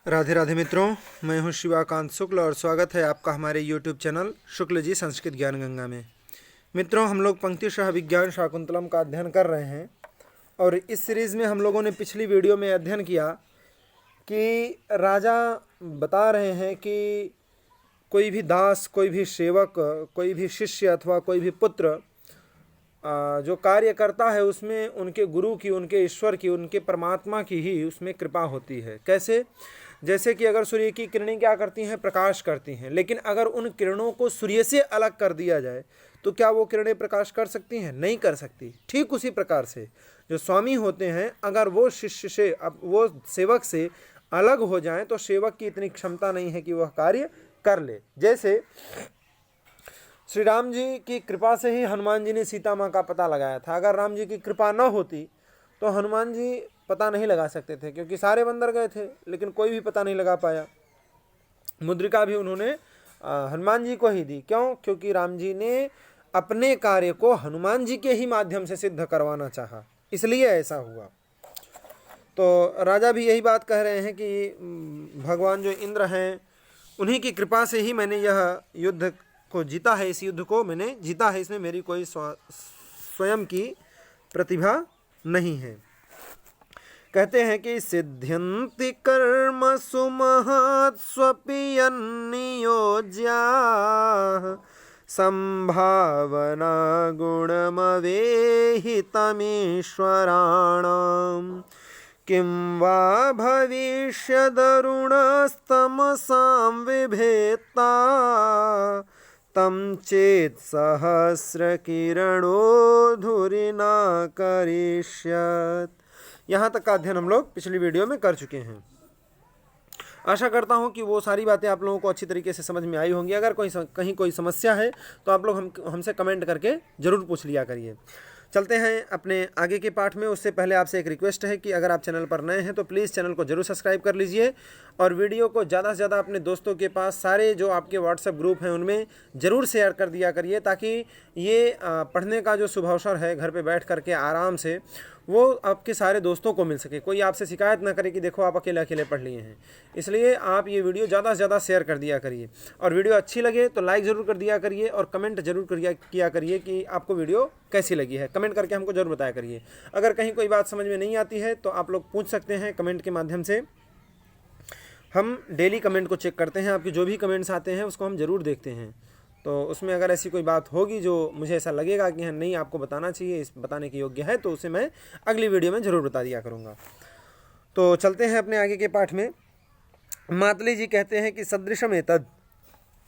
राधे राधे मित्रों, मैं हूं शिवाकांत शुक्ल और स्वागत है आपका हमारे YouTube चैनल शुक्ल जी संस्कृत ज्ञान गंगा में। मित्रों, हम लोग पंक्तिशः विज्ञान शाकुंतलम का अध्ययन कर रहे हैं और इस सीरीज़ में हम लोगों ने पिछली वीडियो में अध्ययन किया कि राजा बता रहे हैं कि कोई भी दास, कोई भी सेवक, कोई भी शिष्य अथवा कोई भी पुत्र जो कार्य करता है उसमें उनके गुरु की, उनके ईश्वर की, उनके परमात्मा की ही उसमें कृपा होती है। कैसे? जैसे कि अगर सूर्य की किरणें क्या करती हैं? प्रकाश करती हैं, लेकिन अगर उन किरणों को सूर्य से अलग कर दिया जाए तो क्या वो किरणें प्रकाश कर सकती हैं? नहीं कर सकती। ठीक उसी प्रकार से जो स्वामी होते हैं, अगर वो शिष्य से, अब वो सेवक से अलग हो जाएं तो सेवक की इतनी क्षमता नहीं है कि वह कार्य कर ले। जैसे श्री राम जी की कृपा से ही हनुमान जी ने सीता माँ का पता लगाया था। अगर राम जी की कृपा न होती तो हनुमान जी पता नहीं लगा सकते थे, क्योंकि सारे बंदर गए थे लेकिन कोई भी पता नहीं लगा पाया। मुद्रिका भी उन्होंने हनुमान जी को ही दी। क्यों? क्योंकि राम जी ने अपने कार्य को हनुमान जी के ही माध्यम से सिद्ध करवाना चाहा, इसलिए ऐसा हुआ। तो राजा भी यही बात कह रहे हैं कि भगवान जो इंद्र हैं उन्हीं की कृपा से ही मैंने यह युद्ध को जीता है, इस युद्ध को मैंने जीता है, इसमें मेरी कोई स्वयं की प्रतिभा नहीं है। कहते हैं कि सिद्ध्यन्ति कर्मसु महत्स्वपि यन्नियोज्या संभावना गुणमवेहितमीश्वराणाम् किं वा भविष्यदरुणस्तमसां विभेत्ता तं चेत् सहस्रकिरणोधुरिना करिष्यत्। यहाँ तक का अध्ययन हम लोग पिछली वीडियो में कर चुके हैं। आशा करता हूँ कि वो सारी बातें आप लोगों को अच्छी तरीके से समझ में आई होंगी। अगर कहीं कोई समस्या है तो आप लोग हमसे कमेंट करके ज़रूर पूछ लिया करिए। चलते हैं अपने आगे के पाठ में। उससे पहले आपसे एक रिक्वेस्ट है कि अगर आप चैनल पर नए हैं तो प्लीज़ चैनल को जरूर सब्सक्राइब कर लीजिए और वीडियो को ज़्यादा से ज़्यादा अपने दोस्तों के पास, सारे जो आपके व्हाट्सएप ग्रुप हैं उनमें ज़रूर शेयर कर दिया करिए, ताकि ये पढ़ने का जो शुभ अवसर है घर पे बैठ करके आराम से वो आपके सारे दोस्तों को मिल सके। कोई आपसे शिकायत ना करे कि देखो आप अकेले अकेले पढ़ लिए हैं। इसलिए आप ये वीडियो ज़्यादा से ज़्यादा शेयर कर दिया करिए और वीडियो अच्छी लगे तो लाइक ज़रूर कर दिया करिए और कमेंट जरूर किया करिए कि आपको वीडियो कैसी लगी है। कमेंट करके हमको ज़रूर बताया करिए। अगर कहीं कोई बात समझ में नहीं आती है तो आप लोग पूछ सकते हैं कमेंट के माध्यम से। हम डेली कमेंट को चेक करते हैं, आपके जो भी कमेंट्स आते हैं उसको हम ज़रूर देखते हैं। तो उसमें अगर ऐसी कोई बात होगी जो मुझे ऐसा लगेगा कि हाँ नहीं आपको बताना चाहिए, इस बताने के योग्य है, तो उसे मैं अगली वीडियो में ज़रूर बता दिया करूँगा। तो चलते हैं अपने आगे के पाठ में। मातली जी कहते हैं कि सदृशम एतद,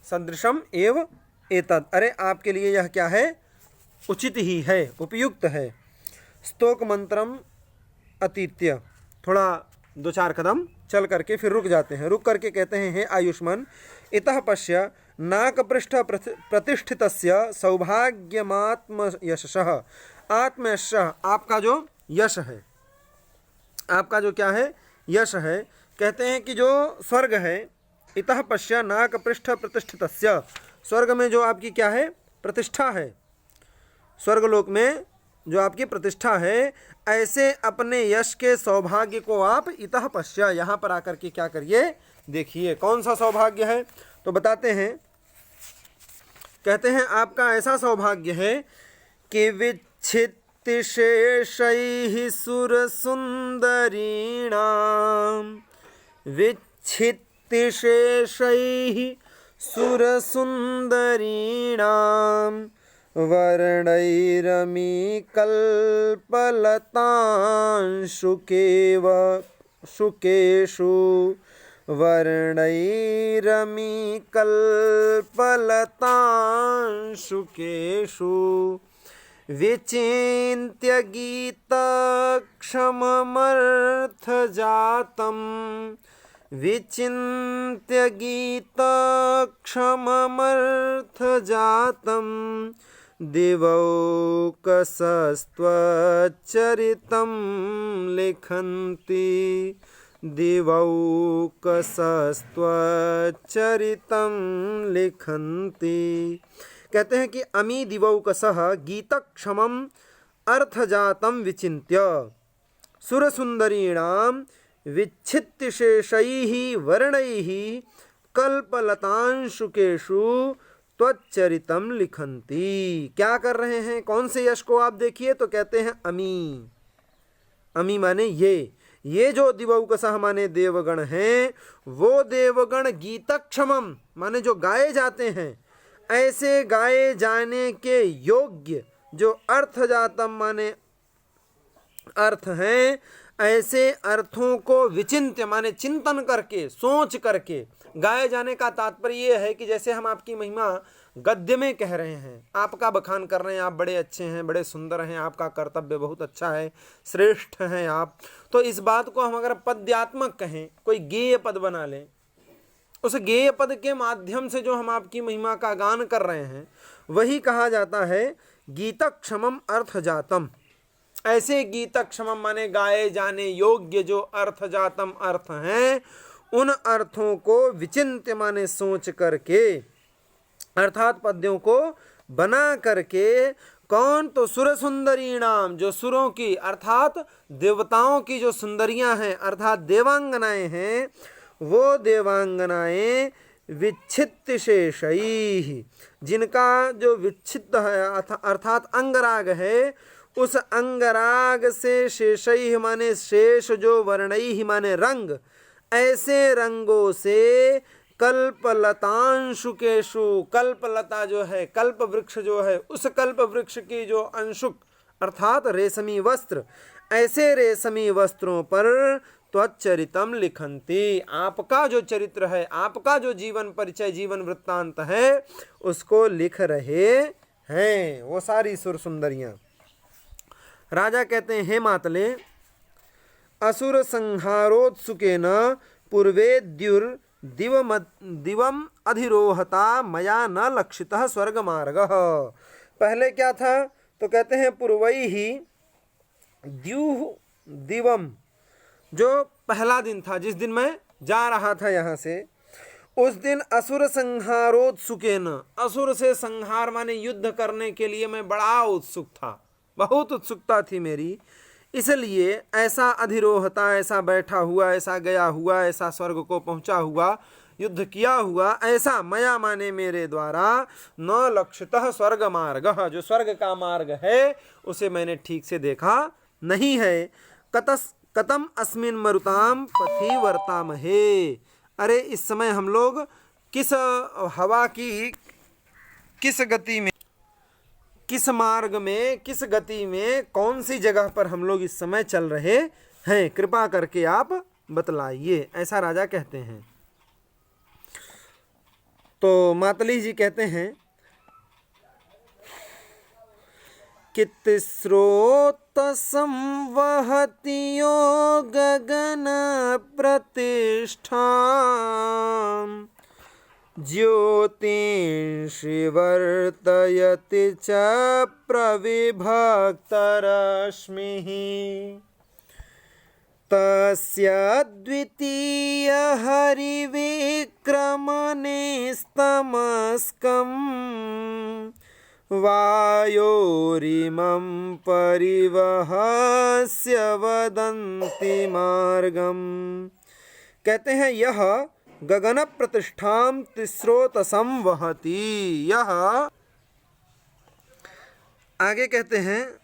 सदृशम एव एतद, अरे आपके लिए यह क्या है? उचित ही है, उपयुक्त है। स्तोक मंत्रम अतीत्य, थोड़ा 2-4 कदम चल करके फिर रुक जाते हैं। रुक करके कहते हैं, हे आयुष्मान, इतः पश्य नाकपृष्ठ प्रतिष्ठितस्य सौभाग्यमात्म यशः, आत्मयशः, आपका जो यश है, आपका जो क्या है? यश है। कहते हैं कि जो स्वर्ग है, इतः पश्य नाकपृष्ठ प्रतिष्ठितस्य, स्वर्ग में जो आपकी क्या है? प्रतिष्ठा है। स्वर्गलोक में जो आपकी प्रतिष्ठा है, ऐसे अपने यश के सौभाग्य को आप इतः पश्य, यहाँ पर आकर के क्या करिए? देखिए कौन सा सौभाग्य है। तो बताते हैं, कहते हैं आपका ऐसा सौभाग्य है कि विच्छित्तिशेषैः सुरसुन्दरीणां, विच्छित्तिशेषैः सुरसुन्दरीणां वर्णैरमीकल्पलतांशुकेषु, वर्णैरमीकल्पलतांशुकेषु विचिन्त्य गीतक्षममर्थजातं, विचिन्त्य गीतक्षममर्थजातं दिवौकसस्त्वच्चरितं लिखन्ति, दिवौकसस्त्वच्चरितं लिखन्ति। कहते हैं कि अमी दिवौकसः गीतक्षमम् अर्थजातं विचिन्त्य सुरसुन्दरीणां विच्छित्य शेषैः वर्णैः कल्पलतांशुकेषु त्वच्चरितम लिखन्ति। क्या कर रहे हैं, कौन से यश को आप देखिए, तो कहते हैं अमी। अमी माने ये जो दिवौकसः माने देवगण हैं, वो देवगण गीतक्षमम माने जो गाए जाते हैं, ऐसे गाए जाने के योग्य जो अर्थजातम माने अर्थ हैं, ऐसे अर्थों को विचिंत्य माने चिंतन करके, सोच करके गाए जाने का तात्पर्य ये है कि जैसे हम आपकी महिमा गद्य में कह रहे हैं, आपका बखान कर रहे हैं, आप बड़े अच्छे हैं, बड़े सुंदर हैं, आपका कर्तव्य बहुत अच्छा है, श्रेष्ठ हैं आप, तो इस बात को हम अगर पद्यात्मक कहें, कोई गेय पद बना लें, उस गेय पद के माध्यम से जो हम आपकी महिमा का गान कर रहे हैं, वही कहा जाता है गीतक्षमम अर्थजातम। ऐसे गीतक्षमम माने गाए जाने योग्य जो अर्थजातम अर्थ हैं, उन अर्थों को विचिंत्य माने सोच करके, अर्थात पद्यों को बना करके, कौन, तो सुर सुंदरी नाम, जो सुरों की अर्थात देवताओं की जो सुंदरियां हैं अर्थात देवांगनाएं हैं, वो देवांगनाएं विच्छित्त शेषैः, जिनका जो विच्छित्त है अर्थात अंगराग है, उस अंगराग से शेषैः माने शेष जो वर्णैः माने रंग, ऐसे रंगों से कल्पलतांशुकेषु, कल्पलता जो है, कल्प वृक्ष जो है, उस कल्प वृक्ष की जो अंशुक अर्थात रेशमी वस्त्र, ऐसे रेशमी वस्त्रों पर त्वच्चरितम लिखन्ति, आपका जो चरित्र है, आपका जो जीवन परिचय, जीवन वृत्तांत है, उसको लिख रहे हैं वो सारी सुर सुंदरियां। राजा कहते हैं, हे मातले, असुर संहारोत्सुकेन पूर्वेद्युर्दिवम अधिरोहता मया न लक्षितः स्वर्ग मार्गः। पहले क्या था, तो कहते हैं पूर्वैहि द्युः दिवम, जो पहला दिन था, जिस दिन मैं जा रहा था यहाँ से, उस दिन असुर संहारोत्सुकेन, असुर से संहार माने युद्ध करने के लिए मैं बड़ा उत्सुक था, बहुत उत्सुकता थी मेरी, इसलिए ऐसा अधिरोहता, ऐसा बैठा हुआ, ऐसा गया हुआ, ऐसा स्वर्ग को पहुंचा हुआ, युद्ध किया हुआ, ऐसा मया माने मेरे द्वारा, न लक्षितः स्वर्ग मार्ग, जो स्वर्ग का मार्ग है उसे मैंने ठीक से देखा नहीं है। कतम अस्मिन मरुताम पथि वर्तामहे, अरे इस समय हम लोग किस हवा की किस गति में, किस मार्ग में, किस गति में, कौन सी जगह पर हम लोग इस समय चल रहे हैं, कृपा करके आप बतलाइए, ऐसा राजा कहते हैं। तो मातली जी कहते हैं कि तिस्रोत संवहतियो गगन प्रतिष्ठा ज्योतिषि वर्तयति च प्रविभक्तरश्मिः तस्य द्वितीय हरिविक्रमनिस्तमस्कं वायोरिमं परिवहस्य वदन्ति मार्गम। कहते हैं यह गगन प्रतिष्ठाम तिस्रोतसम वहति, यह आगे कहते हैं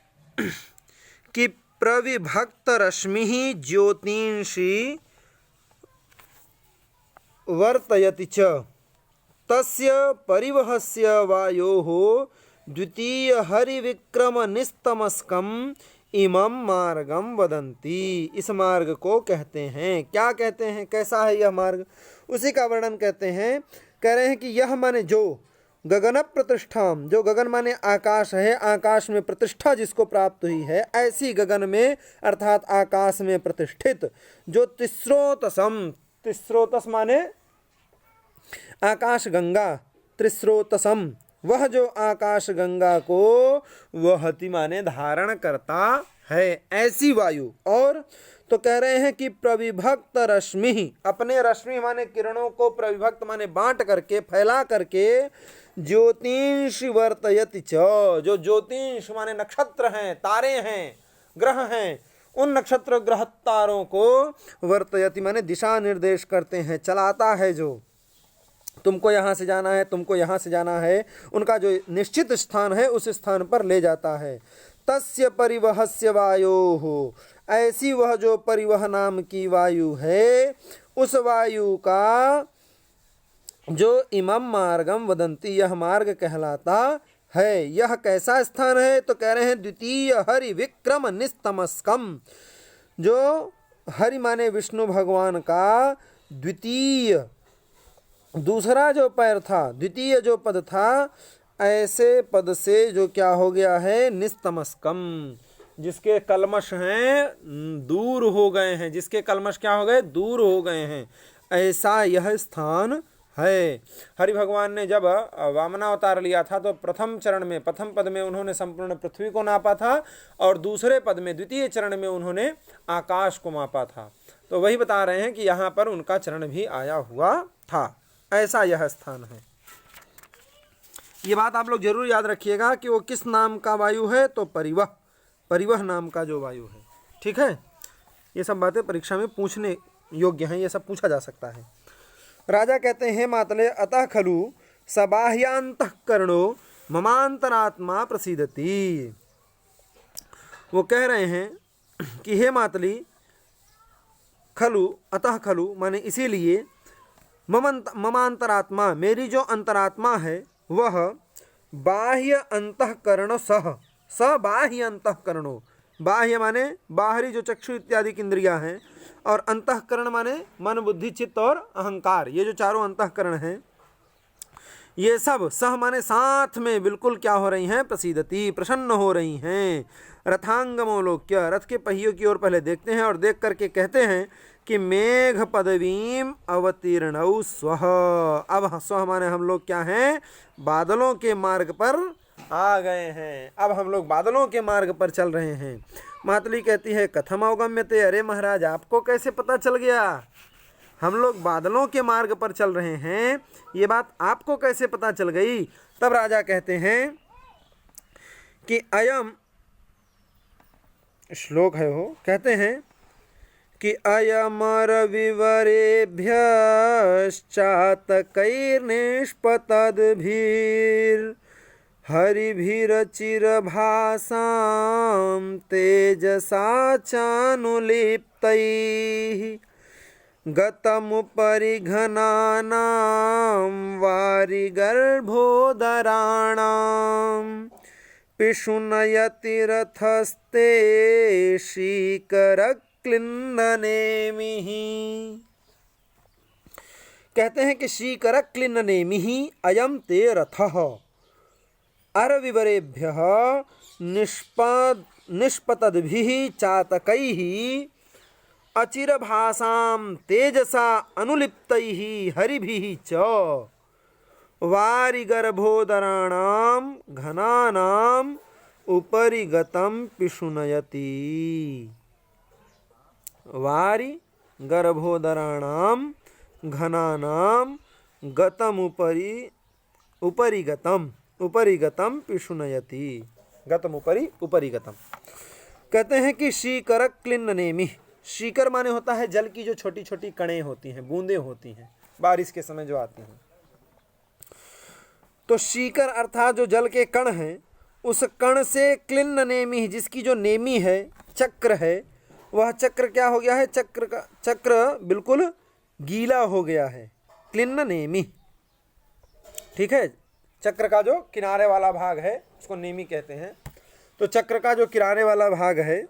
कि प्रविभक्त रश्मि ज्योतिषी वर्तयति च तस्य परिवहस्य वायोः द्वितीय हरिविक्रम निस्तमस्कम इमं मार्गम वदन्ति, इस मार्ग को कहते हैं। क्या कहते हैं, कैसा है यह मार्ग, उसी का वर्णन कहते हैं। कह रहे हैं कि यह माने जो गगन प्रतिष्ठाम, जो गगन माने आकाश है, आकाश में प्रतिष्ठा जिसको प्राप्त हुई है, ऐसी गगन में अर्थात आकाश में प्रतिष्ठित जो तिस्रोतसम, तिस्रोतस माने आकाश गंगा, त्रिस्रोतसम वह जो आकाश गंगा को वहति माने धारण करता है, ऐसी वायु। और तो कह रहे हैं कि प्रविभक्त रश्मि, अपने रश्मि माने किरणों को प्रविभक्त माने बांट करके, फैला करके, ज्योतिष वर्तयति च, जो ज्योतिष माने नक्षत्र हैं, तारे हैं, ग्रह हैं, उन नक्षत्र ग्रह तारों को वर्तयति माने दिशा निर्देश करते हैं, चलाता है। जो तुमको यहाँ से जाना है, तुमको यहाँ से जाना है, उनका जो निश्चित स्थान है उस स्थान पर ले जाता है। तस्य परिवहस्य वायोः, ऐसी वह जो परिवह नाम की वायु है, उस वायु का जो इमं मार्गम वदंती, यह मार्ग कहलाता है। यह कैसा स्थान है? तो कह रहे हैं द्वितीय हरि विक्रम निस्तमस्कम, जो हरि माने विष्णु भगवान का द्वितीय दूसरा जो पैर था, द्वितीय जो पद था, ऐसे पद से जो क्या हो गया है, निस्तमस्कम, जिसके कलमश हैं दूर हो गए हैं, जिसके कलमश क्या हो गए, दूर हो गए हैं, ऐसा यह स्थान है। हरि भगवान ने जब वामनावतार लिया था तो प्रथम चरण में, प्रथम पद में उन्होंने संपूर्ण पृथ्वी को नापा था और दूसरे पद में, द्वितीय चरण में उन्होंने आकाश को मापा था। तो वही बता रहे हैं कि यहाँ पर उनका चरण भी आया हुआ था, ऐसा यह स्थान है। ये बात आप लोग जरूर याद रखिएगा कि वो किस नाम का वायु है, तो परिवह, परिवह नाम का जो वायु है। ठीक है, ये सब बातें परीक्षा में पूछने योग्य हैं, ये सब पूछा जा सकता है। राजा कहते हैं मातले अतः खलु सबाह्यांतःकरणो ममांतरात्मा प्रसीदति। वो कह रहे हैं कि हे मातली, खलु अतः खलु माने इसीलिए, ममांतरात्मा मेरी जो अंतरात्मा है वह बाह्य अंतःकरण स बाह्य अंतःकरणो, बाह्य माने बाहरी जो चक्षु इत्यादि की इंद्रियां हैं, और अंतःकरण माने मन बुद्धि चित्त और अहंकार, ये जो चारों अंतःकरण हैं, ये सब सह माने साथ में बिल्कुल क्या हो रही हैं, प्रसीदति प्रसन्न हो रही हैं। रथांगमोलोक्य, रथ के पहियों की ओर पहले देखते हैं और देख करके कहते हैं कि मेघ पदवीम अवतीर्णौ स्वः। अब स्वः माने हम लोग क्या हैं, बादलों के मार्ग पर आ गए हैं, अब हम लोग बादलों के मार्ग पर चल रहे हैं। मातली कहती है कथम अवगम्यते, अरे महाराज आपको कैसे पता चल गया हम लोग बादलों के मार्ग पर चल रहे हैं, ये बात आपको कैसे पता चल गई? तब राजा कहते हैं कि अयम श्लोक है वो, कहते हैं कि अयमर विवरेभ्यश्चातकैर्निष्पतद्भिर् हरिभिरचिरभासां तेजसा चानुलिप्तैः गतमुपरि घनानां वारिगर्भोदराणां पिशुनयति रथस्ते शीकरक्लिन्ननेमिः। कहते हैं कि शीकरक्लिन्ननेमिः अयम ते रथः अरविवरेभ्यः निष्पतद्भिः चातकैः अचिरभासां तेजसा अनुलिप्तैः हरिभिः च वारिगर्भोदराणां घनानां उपरि गतं पिशुनयति। वारिगर्भोदराणां घनानां गतमुपरि उपरि गतं पिशुनयति। गतमुपरि उपरि गतं, कहते हैं कि शीकरक क्लिन्ननेमि, शीकर माने होता है जल की जो छोटी छोटी कणें होती हैं, बूंदें होती हैं बारिश के समय जो आती हैं। तो शीकर अर्थात जो जल के कण हैं, उस कण से क्लिन्न नेमि, जिसकी जो नेमी है, चक्र है, वह चक्र क्या हो गया है, चक्र बिल्कुल गीला हो गया है, क्लिन्न नेमि। ठीक है, चक्र का जो किनारे वाला भाग है उसको नेमी कहते हैं। तो चक्र का जो किनारे वाला भाग है,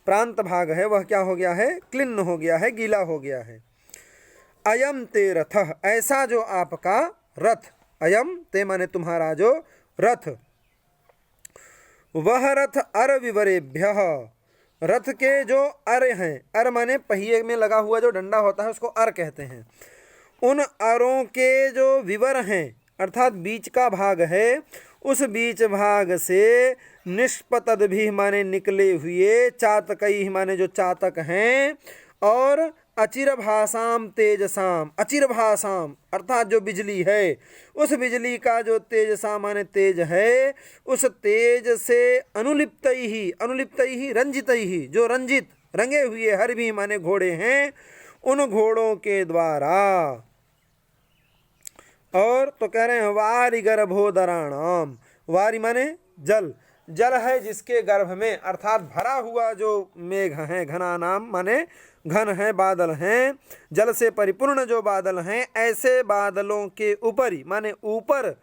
प्रांत भाग है, वह क्या हो गया है, क्लिन्न हो गया है, गीला हो गया है। अयम ते रथः, ऐसा जो आपका रथ, अयम ते माने तुम्हारा जो रथ, वह रथ अर विवरेभ्यः, रथ के जो अर हैं, अर माने पहिए में लगा हुआ जो डंडा होता है उसको अर कहते हैं, उन अरों के जो विवर हैं अर्थात बीच का भाग है, उस बीच भाग से निष्पतद भी माने निकले हुए, चातकई माने जो चातक हैं, और अचिरभासाम तेजसाम, अचिरभासाम अर्थात जो बिजली है, उस बिजली का जो तेजसा माने तेज है, उस तेज से अनुलिप्तई ही रंजितई ही, जो रंजित रंगे हुए हर भी माने घोड़े हैं, उन घोड़ों के द्वारा। और तो कह रहे हैं वारि गर्भोदराणाम, वारि माने जल, जल है जिसके गर्भ में, अर्थात भरा हुआ जो मेघ है, घना नाम माने घन है, बादल हैं, जल से परिपूर्ण जो बादल हैं, ऐसे बादलों के ऊपरी माने ऊपर,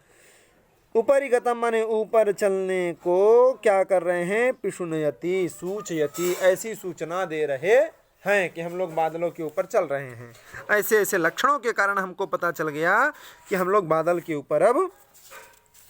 ऊपरी गतम माने ऊपर चलने को क्या कर रहे हैं, पिशुनयति सूचयति, ऐसी सूचना दे रहे हैं कि हम लोग बादलों के ऊपर चल रहे हैं। ऐसे ऐसे लक्षणों के कारण हमको पता चल गया कि हम लोग बादल के ऊपर अब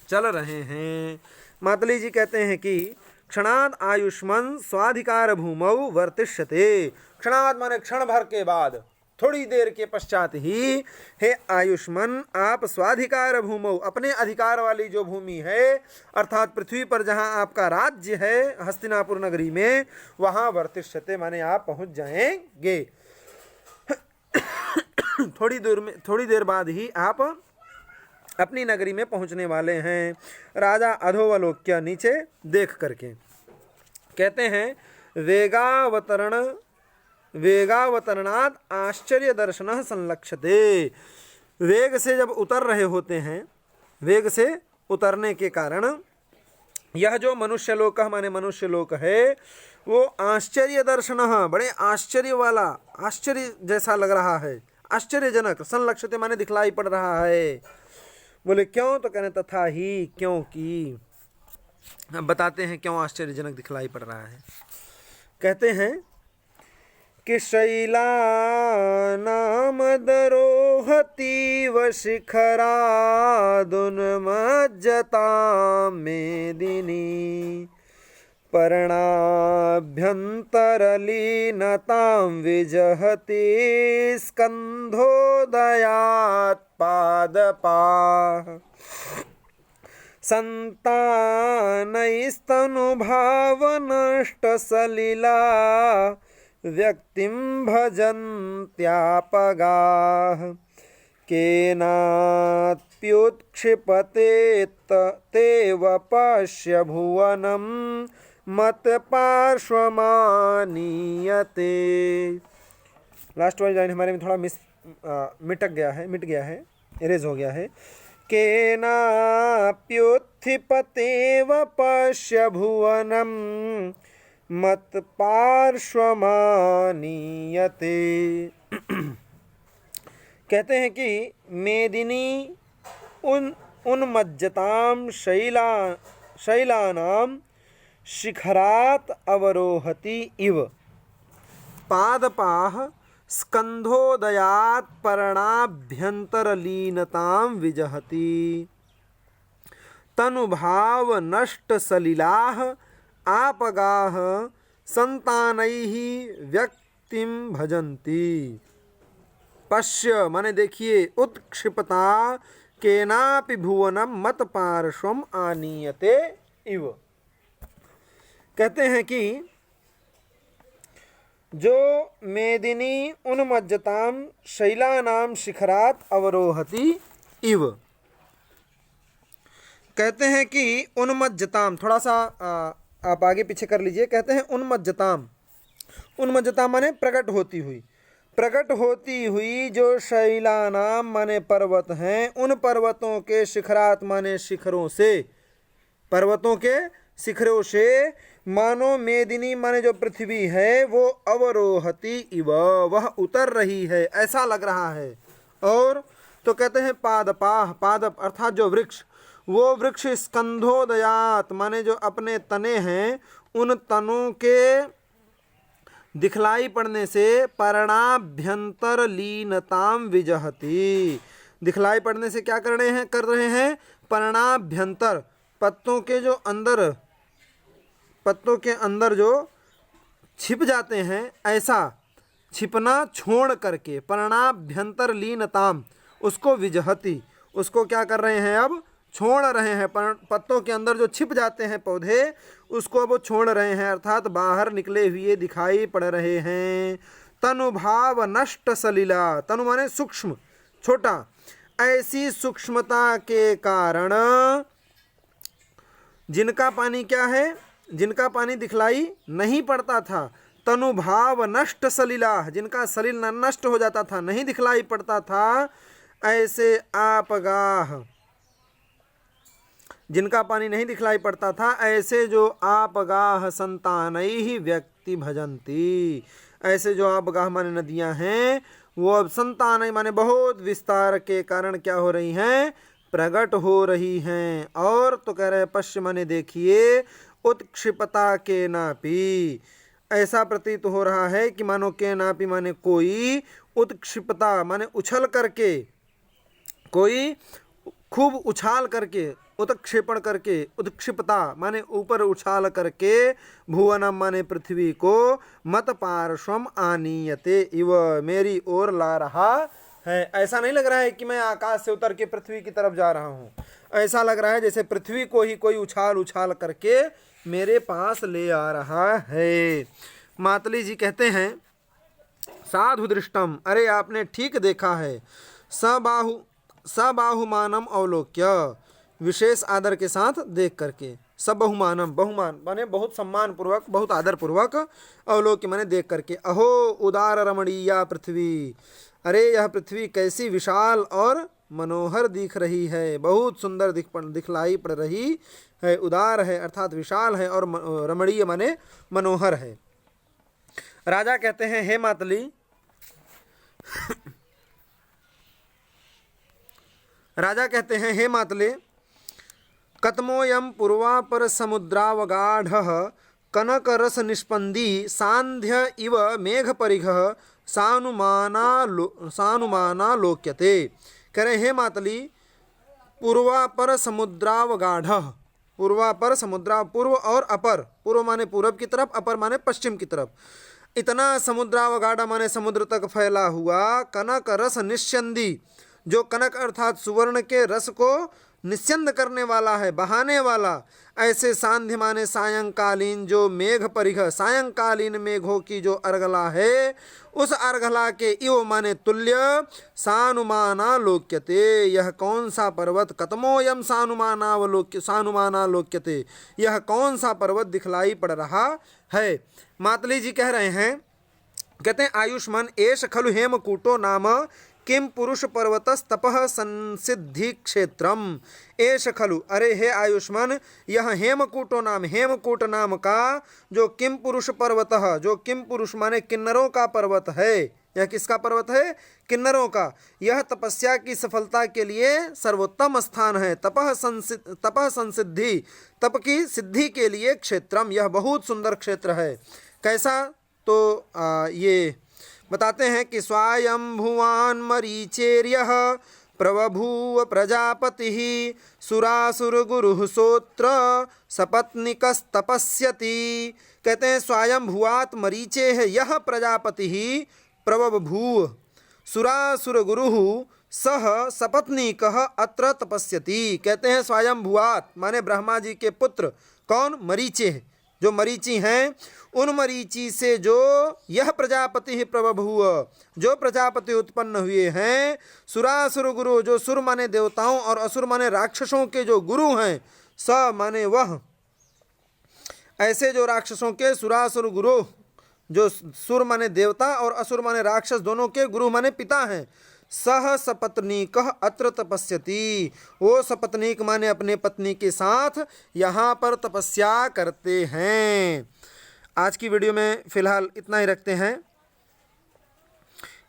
चल रहे हैं। मातली जी कहते हैं कि क्षणाद आयुष्मन स्वाधिकार भूमौ वर्तिष्यते, क्षणाद माने क्षण भर के बाद, थोड़ी देर के पश्चात ही, हे आयुष्मन आप स्वाधिकार भूमौ, अपने अधिकार वाली जो भूमि है अर्थात पृथ्वी पर जहाँ आपका राज्य है हस्तिनापुर नगरी में, वहाँ वर्तिष्यते माने आप पहुँच जाएंगे। थोड़ी देर बाद ही आप अपनी नगरी में पहुँचने वाले हैं। राजा अधोवलोक्य, नीचे देख करके कहते हैं वेगावतरणात् आश्चर्य दर्शन संलक्षते, वेग से जब उतर रहे होते हैं, वेग से उतरने के कारण यह जो मनुष्य लोक माने मनुष्य लोक है वो आश्चर्य दर्शन, बड़े आश्चर्य वाला, आश्चर्य जैसा लग रहा है, आश्चर्यजनक, संलक्षते माने दिखलाई पड़ रहा है। बोले क्यों, तो कहने तथा ही, क्योंकि, अब बताते हैं क्यों आश्चर्यजनक दिखलाई पड़ रहा है। कहते हैं कि शैलानाम दरोहतीव शिखरादुन्मज्जतां मेदिनी, पर्णाभ्यन्तरलीनतां विजहति स्कन्धोदयात् पादपाः, सन्तानैस्तनुभावनष्टसलिला व्यक्तिं भजन्त्यापगाः, केनाप्युत्क्षिपते तेव पश्य भुवनं मत्पार्श्वमानीयते। लास्ट वाली लाइन हमारे में थोड़ा मिट गया है, इरेज हो गया है। केनाप्युत्थिपतेव पश्य भुवनं मत्पार्श्वमानीयते। कहते हैं कि मेदिनी उन्मज्जतां शैलानां शिखरात् अवरोहति इव, पादपाः स्कन्धोदयात् पर्णाभ्यन्तरलीनतां विजहति, तनुभावनष्टसलिलाः आपगाः संतानैः व्यक्तिं भजन्ति। पश्य माने देखिए, उत्क्षिपता केनापि भुवनम मत पार्श्वम आनीयते इव। कहते हैं कि जो मेदिनी उन्मज्जतां शैलानां शिखरात् अवरोहति इव, कहते हैं कि उन्मज्जताम, थोड़ा सा आप आगे पीछे कर लीजिए। कहते हैं उन्मज्जताम, उन्मज्जताम माने प्रकट होती हुई, प्रकट होती हुई जो शैलानाम माने पर्वत हैं, उन पर्वतों के शिखरात माने शिखरों से, पर्वतों के शिखरों से मानो मेदिनी माने जो पृथ्वी है वो अवरोहति इव, वह उतर रही है ऐसा लग रहा है। और तो कहते हैं पादपाह, पादप अर्थात जो वृक्ष, वो वृक्ष स्कंधोदयात माने जो अपने तने हैं, उन तनों के दिखलाई पड़ने से पर्णाभ्यंतर लीनताम विजहति, दिखलाई पड़ने से क्या कर रहे हैं पर्णाभ्यंतर, पत्तों के जो अंदर, पत्तों के अंदर जो छिप जाते हैं, ऐसा छिपना छोड़ करके पर्णाभ्यंतर लीनताम, उसको विजहति, उसको क्या कर रहे हैं अब छोड़ रहे हैं। पत्तों के अंदर जो छिप जाते हैं पौधे, उसको अब छोड़ रहे हैं, अर्थात बाहर निकले हुए दिखाई पड़ रहे हैं। तनुभाव नष्ट सलिला, तनु माने सूक्ष्म, छोटा, ऐसी सूक्ष्मता के कारण जिनका पानी क्या है, जिनका पानी दिखलाई नहीं पड़ता था, तनुभाव नष्ट सलिला, जिनका सलिल नष्ट हो जाता था, नहीं दिखलाई पड़ता था, ऐसे आपगाह, जिनका पानी नहीं दिखलाई पड़ता था, ऐसे जो आपगाह संतानैहि व्यक्ति भजंती, ऐसे जो आपगाह माने नदियां हैं वो अब संतान माने बहुत विस्तार के कारण क्या हो रही हैं, प्रकट हो रही हैं। और तो कह रहे पश्चिम माने देखिए, उत्क्षिपता के नापी, ऐसा प्रतीत हो रहा है कि मानो के नापी माने कोई, उत्क्षिपता माने उछल करके, कोई खूब उछाल करके, उत्क्षेपण करके, उत्क्षिपता माने ऊपर उछाल करके, भुवनम माने पृथ्वी को, मत पार्श्वम आनीयते इव मेरी ओर ला रहा है। ऐसा नहीं लग रहा है कि मैं आकाश से उतर के पृथ्वी की तरफ जा रहा हूँ, ऐसा लग रहा है जैसे पृथ्वी को ही कोई उछाल उछाल करके मेरे पास ले आ रहा है। मातली जी कहते हैं साधु दृष्टम, अरे आपने ठीक देखा है, सबाहुमानम अवलोक्य, विशेष आदर के साथ देख करके, सबहुमानम, बहुमान माने बहुत सम्मान पूर्वक, बहुत आदर पूर्वक, अवलोक्य माने देख करके, अहो उदार रमणीया पृथ्वी, अरे यह पृथ्वी कैसी विशाल और मनोहर दिख रही है, बहुत सुंदर दिखलाई पड़ रही है, उदार है अर्थात विशाल है, और रमणीय माने मनोहर है। राजा कहते हैं हे मातली, राजा कहते हैं हे मातले, कतमोयम पूर्वापर समुद्रावगाढ़ कनक रस निष्पंदी सांध्य इव मेघ परिघ सानुमाना लोक्यते। कह रहे हे मातली, पूर्वापर समुद्रावगाढ़, पूर्वापर समुद्रा, पूर्व और अपर, पूर्व माने पूरब की तरफ, अपर माने पश्चिम की तरफ, इतना समुद्रावगाढ़ माने समुद्र तक फैला हुआ, कनक रस निस्यंदी, जो कनक अर्थात सुवर्ण के रस को निस्यंद करने वाला है, बहाने वाला, ऐसे सांध्य माने सायंकालीन जो मेघ परिघ, सायंकालीन मेघों की जो अर्गला है, उस अर्गला के इव माने तुल्य, सानुमाना लोक्यते, यह कौन सा पर्वत, कतमोयम सानुमाना लोक्यते, यह कौन सा पर्वत दिखलाई पड़ रहा है। मातली जी कह रहे हैं, कहते हैं आयुष्मान एष खलु हेमकूटो नाम किम पुरुष पर्वतस तपः संसिद्धि क्षेत्रम, एष खलु, अरे हे आयुष्मान, यह हेमकूटो नाम, हेमकूट नाम का जो किम पुरुष पर्वत, जो किम पुरुष माने किन्नरों का पर्वत है, यह किसका पर्वत है, किन्नरों का, यह तपस्या की सफलता के लिए सर्वोत्तम स्थान है, तपः संसिद्धि, तप की सिद्धि के लिए क्षेत्रम, यह बहुत सुंदर क्षेत्र है। कैसा, तो ये बताते हैं कि स्वायंभुवान मरीचेर्यः प्रबभूव प्रजापति सुरासुर गुरु सोत्र सपत्निकस्तपस्यति। कहते हैं स्वायंभुवात मरीचे है यह प्रजापति प्रबभूव सुरासुर गुरु सह सपत्निकः अत्र तपस्यति। कहते हैं स्वयंभुवात माने ब्रह्मा जी के पुत्र, कौन, मरीचे, जो मरीचि हैं, उन मरीचि से जो यह प्रजापति प्रबभूव, जो प्रजापति उत्पन्न हुए हैं, सुरासुर गुरु, जो सुर माने देवताओं और असुर माने राक्षसों के जो गुरु हैं, स माने वह, ऐसे जो राक्षसों के सुरासुर गुरु, जो सुर माने देवता और असुर माने राक्षस दोनों के गुरु माने पिता हैं, सह सपत्नीकः अत्र तपस्यति, वो सपत्नीक माने अपने पत्नी के साथ यहाँ पर तपस्या करते हैं। आज की वीडियो में फ़िलहाल इतना ही रखते हैं,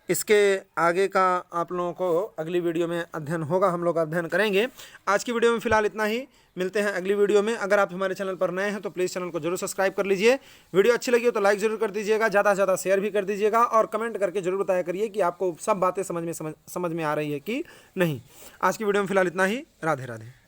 इसके आगे का आप लोगों को अगली वीडियो में अध्ययन होगा, हम लोग अध्ययन करेंगे। आज की वीडियो में फ़िलहाल इतना ही, मिलते हैं अगली वीडियो में। अगर आप हमारे चैनल पर नए हैं तो प्लीज़ चैनल को जरूर सब्सक्राइब कर लीजिए, वीडियो अच्छी लगी हो तो लाइक ज़रूर कर दीजिएगा, ज़्यादा से ज़्यादा शेयर भी कर दीजिएगा, और कमेंट करके जरूर बताया करिए कि आपको सब बातें समझ में आ रही है कि नहीं। आज की वीडियो में फ़िलहाल इतना ही, राधे राधे।